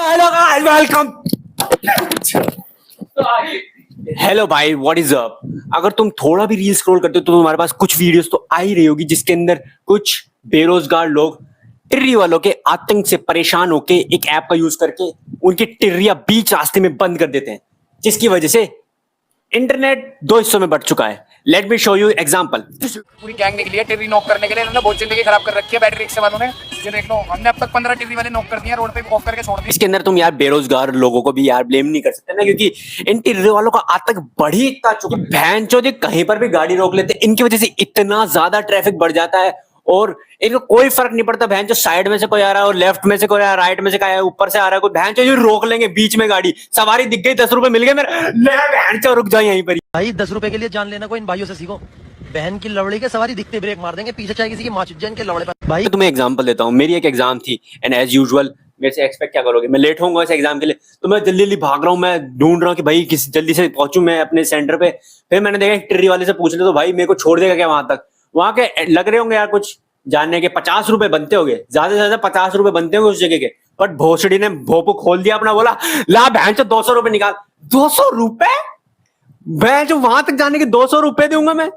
Hello guys, welcome. Hello भाई, what is up. अगर तुम थोड़ा भी रील स्क्रॉल करते हो तो तुम्हारे पास कुछ वीडियोस तो आ ही रही होगी जिसके अंदर कुछ बेरोजगार लोग टिर्री वालों के आतंक से परेशान होके एक ऐप का यूज करके उनकी टिर्रिया बीच रास्ते में बंद कर देते हैं, जिसकी वजह से इंटरनेट दो हिस्सों में बंट चुका है। Let me show you example. पूरी गैंग निकली है टिर्री नॉक करने के लिए। इन्होंने बहुत जिंदगी खराब कर रखी है बैटरी रिक्शे वालों ने। ये देख लो, हमने अब तक 15 टिर्री वाले नॉक कर दिए हैं, रोड पे ऑफ करके छोड़ दिए। इसके अंदर तुम यार बेरोजगार लोगों को भी यार ब्लेम नहीं कर सकते ना, क्योंकि इन टिर्रे वालों का आतंक बढ़ ही इतना चुका है। भैंचोद कहीं पर भी गाड़ी रोक लेते, इनकी वजह से इतना ज्यादा ट्रैफिक बढ़ जाता है और इनको कोई फर्क नहीं पड़ता। भैंचो साइड में से कोई आ रहा है और लेफ्ट में से कोई आ रहा है, राइट में से कोई ऊपर से आ रहा है कोई, भैंचो ये रोक लेंगे बीच में गाड़ी। सवारी दिख गई, 10 रुपए मिल गए मेरे, ले भैंचो रुक जाए यहीं पर। भाई 10 रुपए के लिए जान लेना को इन भाइयों से सीखो। बहन की लवड़ी के सवारी दिखते ब्रेक मार देंगे, पीछे चाहे किसी की माँ चुज्जन के लवड़े पर। भाई तुम्हें एग्जांपल देता हूँ। मेरी एक एग्जाम थी एंड एज यूजुअल मेरे से एक्सपेक्ट क्या करोगे, मैं लेट होऊंगा इस एग्जाम के लिए, तो मैं जल्दी जल्दी भाग रहा हूँ, मैं ढूंढ रहा हूँ कि भाई किसी जल्दी से पहुंचूं मैं अपने सेंटर पे। फिर मैंने देखा एक टिर्री वाले से पूछ ले तो भाई मेरे को छोड़ देगा क्या वहां तक। वहां के लग रहे होंगे यार कुछ जानने के 50 रुपए बनते होंगे, ज्यादा से ज्यादा 50 रुपए बनते होंगे उस जगह के। बट भोसड़ी ने भोपू खोल दिया अपना, बोला ला बहन चो 200 रुपए निकाल। 200 रुपए मैं जो वहां तक जाने के 200 रुपए दूंगा मैं।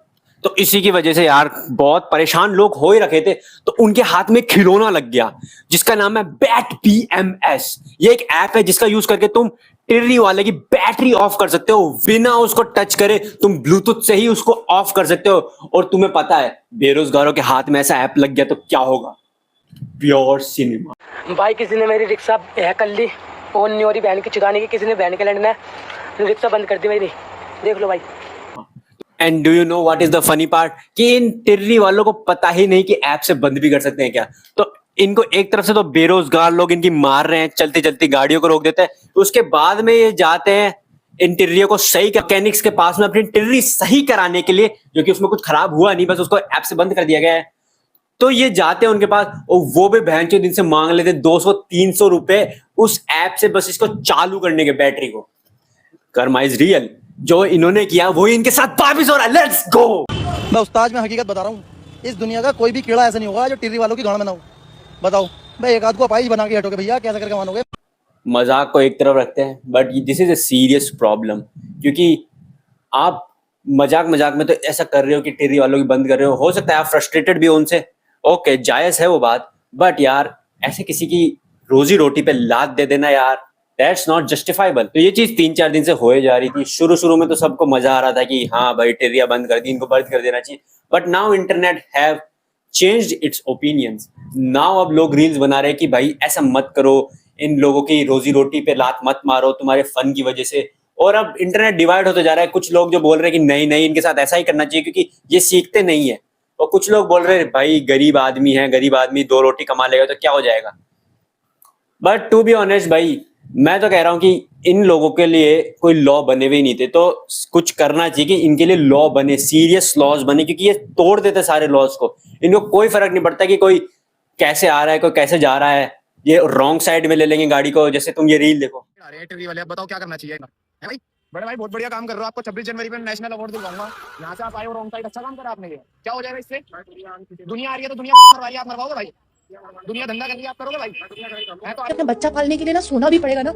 तो इसी की वजह से यार बहुत परेशान लोग हो ही रखे थे, तो उनके हाथ में खिलौना लग गया जिसका नाम है बैट BMS। ये एक ऐप है जिसका यूज करके तुम टिर्री वाले की बैटरी ऑफ कर सकते हो बिना उसको टच करे। तुम ब्लूटूथ से ही उसको ऑफ कर सकते हो। और तुम्हें पता है बेरोजगारों के हाथ में ऐसा ऐप लग गया तो क्या होगा, प्योर सिनेमा। भाई किसी ने मेरी रिक्शा हैक कर ली, फोन नहीं हो रही बहन की चुराने की, किसी ने बहन के लड़ना है, रिक्शा बंद कर दी मेरी। देख लो भाई। And do you know what is the funny part, कि इन टिर्री वालों को पता ही नहीं कि ऐप से बंद भी कर सकते हैं क्या। तो इनको एक तरफ से तो बेरोजगार लोग इनकी मार रहे हैं, चलती चलती गाड़ियों को रोक देते हैं, उसके बाद में ये जाते हैं इन टिर्रियों को सही मैकेनिक्स के पास में अपनी टिर्री सही कराने के लिए, जो कि उसमें कुछ खराब हुआ नहीं, बस उसको ऐप से बंद कर दिया गया है। तो ये जाते हैं उनके पास और वो भी बहन चो दिन से मांग लेते 200-300 रुपए उस ऐप से, बस इसको चालू करने के बैटरी को। कर्मा इज रियल, जो इन्होंने किया वही इनके साथ वापिस हो रहा है। Let's go. मैं उस्ताद में हकीकत बता रहा हूँ, इस दुनिया का कोई भी कीड़ा ऐसा नहीं होगा जो टिर्री वालों की गाड़ बनाओ। बताओ भाई, एक आध को अपाइज बना के हटोगे भैया, कैसे करके मानोगे। मजाक को एक तरफ रखते हैं, but this is a serious problem, क्योंकि आप मजाक मजाक में तो ऐसा कर रहे हो कि टिर्री वालों की बंद कर रहे हो सकता है आप फ्रस्ट्रेटेड भी हो उनसे, ओके जायज है वो बात, बट यार ऐसे किसी की रोजी रोटी पे लात दे देना यार, दैट्स नॉट जस्टिफाइबल। तो ये चीज 3-4 दिन से होए जा रही थी। शुरू शुरू में तो सबको मजा आ रहा था कि हाँ भाई टिर्रिया बंद कर दी, इनको बंद कर देना चाहिए, but now internet have changed it's opinions. Now अब लोग रील्स बना रहे हैं कि भाई ऐसा मत करो, इन लोगों की रोजी रोटी पे लात मत मारो तुम्हारे फन की वजह से। और अब इंटरनेट डिवाइड होते जा रहा है, कुछ लोग जो बोल रहे हैं कि नहीं नहीं इनके साथ ऐसा ही करना चाहिए क्योंकि ये सीखते नहीं है, और कुछ लोग बोल रहे हैं भाई गरीब आदमी है, गरीब आदमी 2 रोटी कमा लेगा तो क्या हो जाएगा। बट टू बी ऑनेस्ट भाई, मैं तो कह रहा हूं कि इन लोगों के लिए कोई लॉ बने हुए नहीं थे, तो कुछ करना चाहिए कि इनके लिए लॉ बने, सीरियस लॉज बने, क्योंकि ये तोड़ देते सारे लॉज को। इनको कोई फर्क नहीं पड़ता कि कोई कैसे आ रहा है कोई कैसे जा रहा है, ये रॉन्ग साइड में ले लेंगे गाड़ी को। जैसे तुम ये रील देखो, अरे टिर्री वाले, अब बताओ क्या करना चाहिए। है भाई बड़े भाई, बहुत बढ़िया काम कर रहे हो। आपको 26 जनवरी पे नेशनल अवार्ड दिलवाऊंगा। यहाँ से आप आए हो रॉन्ग साइड, अच्छा काम करा आपने। ये क्या हो जाएगा इससे, दुनिया आ रही है तो दुनिया मरवा रही है, आप मरवाओगे भाई। दुनिया धंधा कर रही है, आप करोगे भाई। तो अपना बच्चा पालने के लिए ना सोना भी पड़ेगा ना,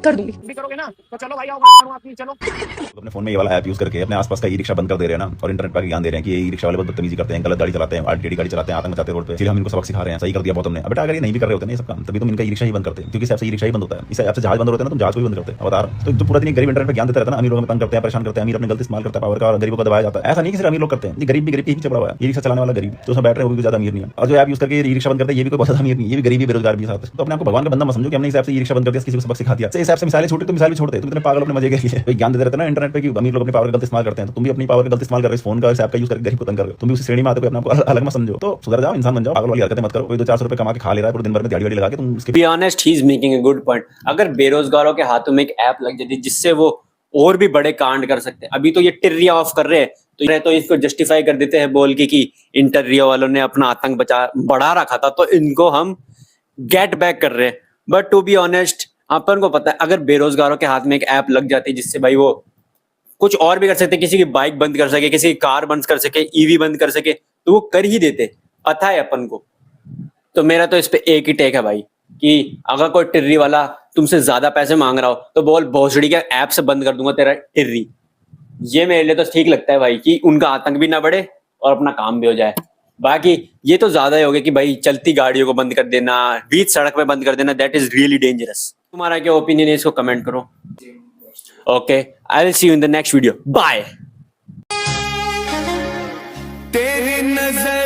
कर दूंगी। भी करोगे ना, तो चलो भाई आओ आपकी, चलो। अपने फोन में ये वाला ऐप यूज करके अपने आसपास का ई रिक्शा बंद कर दे रहे हैं ना, और इंटरनेट पर ज्ञान दे रहे हैं कि ये ई रिक्शा वाले बहुत बदतमीजी करते हैं, गलत गाड़ी चलाते हैं, आरटीडी गाड़ी चलाते हैं, आतंक मचाते हैं रोड पे। इसलिए हम इनको सबक सिखा रहे हैं, सही कर दिया बहुत हमने। बेटा अगर ये नहीं भी कर रहे होते ना ये सब काम, तभी तुम इनका ई रिक्शा ही बंद करते हैं, क्योंकि सबसे ई रिक्शा ही बंद होता है। इस ऐप से जहाज बंद होते हैं ना, तुम जहाज को भी बंद करते हैं। बता रहा तो जो पूरा दिन गरीब इंटरनेट पर ज्ञान देता रहता है ना, अमीर लोग तंग करते हैं, परेशान करते हैं, अमीर अपने गलत इस्तेमाल करता है पावर का, और गरीबों को दबाया जाता है। ऐसा नहीं कि सिर्फ अमीर लोग करते हैं, ये गरीब भी गरीब ही चपड़ा हुआ है। ये रिक्शा चलाने वाला गरीब जो उसमें बैठ रहे हैं वो भी ज्यादा अमीर नहीं है, और जो ऐप यूज करके ई रिक्शा बंद करते हैं ये भी कोई बहुत अमीर नहीं है, ये भी गरीब भी बेरोजगार भी साथ। तो अपने आपको भगवान का बंदा मत समझो कि हमने इस ऐप से ई रिक्शा बंद कर दिया, किसी को सबक सिखा दिया। इस ऐप से मिसालें छोटी तो मिसाल भी छोड़ते, तुम इतने पागल अपने मजे के लिए ज्ञान देते रहते हैं ना इंटरनेट पे कि अमीर लोग अपनी पावर का गलत इस्तेमाल करते हैं, तो तुम भी अपनी पावर का गलत इस्तेमाल कर रहे हो, इस फोन का, इस ऐप का यूज करके गरीब को तंग कर रहे हो। तुम भी उसी श्रेणी में आते हो, अपने आपको अलग मत समझो। तो सुधर जाओ, इंसान बन जाओ, पागल वाली हरकतें मत करो। कोई 200-400 रुपए कमा के खा ले रहा है पूरे दिन भर में दिहाड़ी वाड़ी लगा के, तुम उसके। Be honest he is making a good point. अगर बेरोजगारों के हाथों में एक ऐप लग जाती जिससे वो और भी बड़े कांड कर सकते हैं, अभी तो ये टिर्रिया ऑफ कर रहे हैं तो इसको जस्टिफाई कर देते हैं बोल के कि इन टिर्रिया वालों ने अपना आतंक बढ़ा रखा था तो इनको हम गेट बैक कर रहे हैं। बट टू बी ऑनेस्ट अपन को पता है अगर बेरोजगारों के हाथ में एक ऐप लग जाती जिससे भाई वो कुछ और भी कर सकते, किसी की बाइक बंद कर सके, किसी की कार बंद कर सके, ईवी बंद कर सके, तो वो कर ही देते, पता है अपन को। तो मेरा तो इस पे एक ही टेक है भाई कि अगर कोई टिर्री वाला तुमसे ज्यादा पैसे मांग रहा हो तो बोल भोसड़ी के ऐप से बंद कर दूंगा तेरा टिर्री। ये मेरे लिए तो ठीक लगता है भाई कि उनका आतंक भी ना बढ़े और अपना काम भी हो जाए। बाकी ये तो ज्यादा ही हो गया कि भाई चलती गाड़ियों को बंद कर देना, बीच सड़क पे बंद कर देना, दैट इज रियली डेंजरस। तुम्हारा क्या ओपिनियन है इसको कमेंट करो। Okay, I will see you in the next video, bye. तेरी नजर